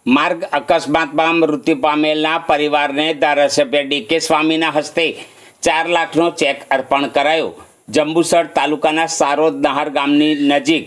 માર્ગ અકસ્માતમાં મૃત્યુ પામેલના પરિવારને ધારાસભ્ય ડીકે સ્વામીના હસ્તે 4 લાખનો ચેક અર્પણ કરાયો। જંબુસર તાલુકાના સારોદ નહાર ગામની નજીક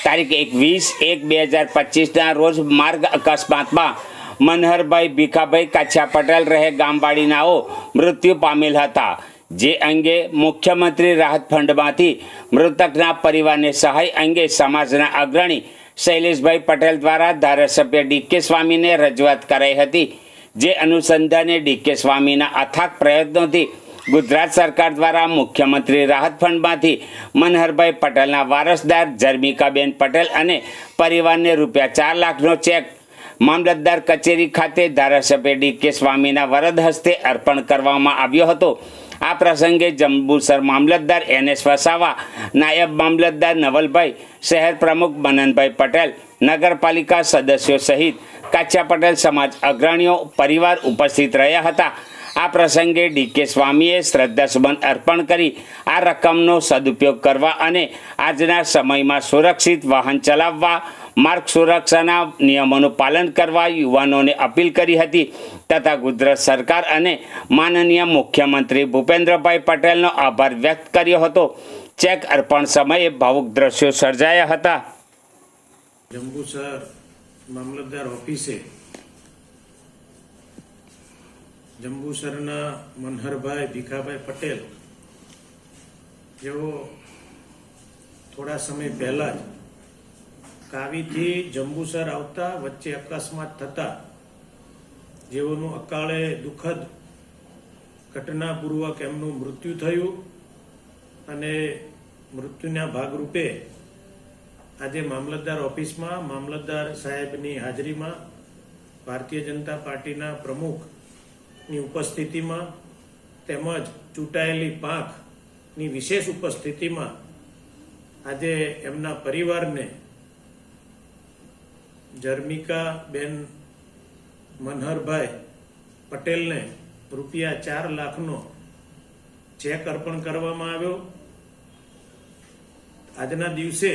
તારીખ 21/1/2025ના રોજ માર્ગ અકસ્માતમાં મનહરભાઈ ભીખાભાઈ કાછા પટેલ રહે ગામવાડીનાઓ મૃત્યુ પામેલ હતા। જે અંગે મુખ્યમંત્રી રાહત ફંડમાંથી મૃતકના પરિવારને સહાય અંગે સમાજના અગ્રણી શૈલેષભાઈ પટેલ દ્વારા ધારાસભ્ય ડીકે સ્વામીને રજૂઆત કરાઈ હતી। જે અનુસંધાને ડીકે સ્વામીના અથાગ પ્રયત્નોથી ગુજરાત સરકાર દ્વારા મુખ્યમંત્રી રાહત ફંડમાંથી મનહરભાઈ પટેલના વારસદાર જર્મિકાબેન પટેલ અને પરિવારને ₹4 લાખનો ચેક મામલતદાર કચેરી ખાતે ધારાસભ્ય ડીકે સ્વામીના વરદ હસ્તે અર્પણ કરવામાં આવ્યો હતો। આ પ્રસંગે જંબુસર મામલતદાર NS વસાવા, નાયબ મામલતદાર નવલભાઈ, શહેર પ્રમુખ મનનભાઈ પટેલ, નગરપાલિકા સદસ્યો સહિત કાછા પટેલ સમાજ અગ્રણીઓ પરિવાર ઉપસ્થિત રહ્યા હતા। આ પ્રસંગે ડીકે સ્વામીએ શ્રદ્ધાસુમન અર્પણ કરી આ રકમનો સદુપયોગ કરવા અને આજના સમયમાં સુરક્ષિત વાહન ચલાવવા, માર્ગ સુરક્ષાના નિયમોનું પાલન કરવા યુવાનોને અપીલ કરી હતી તથા ગુજરાત સરકાર અને માનનીય મુખ્યમંત્રી ભૂપેન્દ્રભાઈ પટેલનો આભાર વ્યક્ત કર્યો હતો। ચેક અર્પણ સમયે ભાવુક દ્રશ્યો સર્જાયા હતા। જંબુસર મામલતદાર ઓફિસે જંબુસરના મનહરભાઈ ભીખાભાઈ પટેલ જેઓ થોડા સમય પહેલા જ કાવીથી જંબુસર આવતા વચ્ચે અકસ્માત થતા જેઓનું અકાળે દુઃખદ ઘટનાપૂર્વક એમનું મૃત્યુ થયું અને મૃત્યુના ભાગરૂપે આજે મામલતદાર ઓફિસમાં મામલતદાર સાહેબની હાજરીમાં ભારતીય જનતા પાર્ટીના પ્રમુખની ઉપસ્થિતિમાં તેમજ ચૂંટાયેલી પાંખની વિશેષ ઉપસ્થિતિમાં આજે એમના પરિવારને જર્મિકાબેન મનહરભાઈ પટેલને ₹4 લાખનો ચેક અર્પણ કરવામાં આવ્યો। આજના દિવસે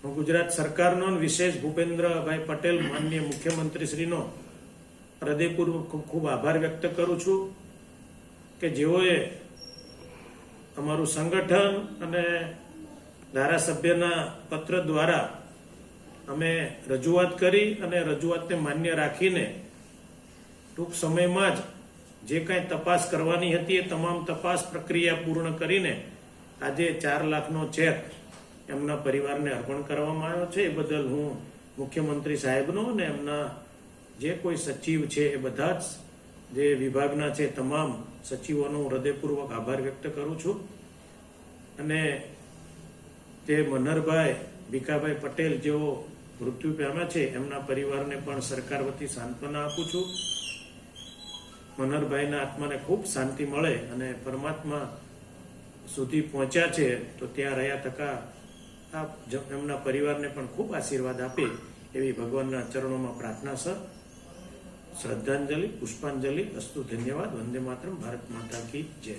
હું ગુજરાત સરકારનો વિશેષ ભૂપેન્દ્રભાઈ પટેલ માનનીય મુખ્યમંત્રીશ્રીનો હૃદયપૂર્વક ખૂબ આભાર વ્યક્ત કરું છું કે જેઓએ અમારું સંગઠન અને ધારાસભ્યના પત્ર દ્વારા અમે રજૂઆત કરી અને રજૂઆતને માન્ય રાખીને ટૂંક સમયમાં જ જે કાંઈ તપાસ કરવાની હતી એ તમામ તપાસ પ્રક્રિયા પૂર્ણ કરીને આજે 4 લાખનો ચેક એમના પરિવારને અર્પણ કરવામાં આવ્યો છે। એ બદલ હું મુખ્યમંત્રી સાહેબનો અને એમના જે કોઈ સચિવ છે એ બધા જ જે વિભાગના છે તમામ સચિવોનો હું હૃદયપૂર્વક આભાર વ્યક્ત કરું છું અને જે મનહરભાઈ ભીખાભાઈ પટેલ જેઓ મૃત્યુ પામ્યા છે એમના પરિવારને પણ સરકાર વતી સાંત્વના આપું છું। મનહરભાઈના આત્માને ખૂબ શાંતિ મળે અને પરમાત્મા સુધી પહોંચ્યા છે તો ત્યાં રહ્યા તકા એમના પરિવારને પણ ખૂબ આશીર્વાદ આપે એવી ભગવાનના ચરણોમાં પ્રાર્થના છે। શ્રદ્ધાંજલિ, પુષ્પાંજલિ, અસ્તુ, ધન્યવાદ, વંદે માતરમ, ભારત માતા કી જય।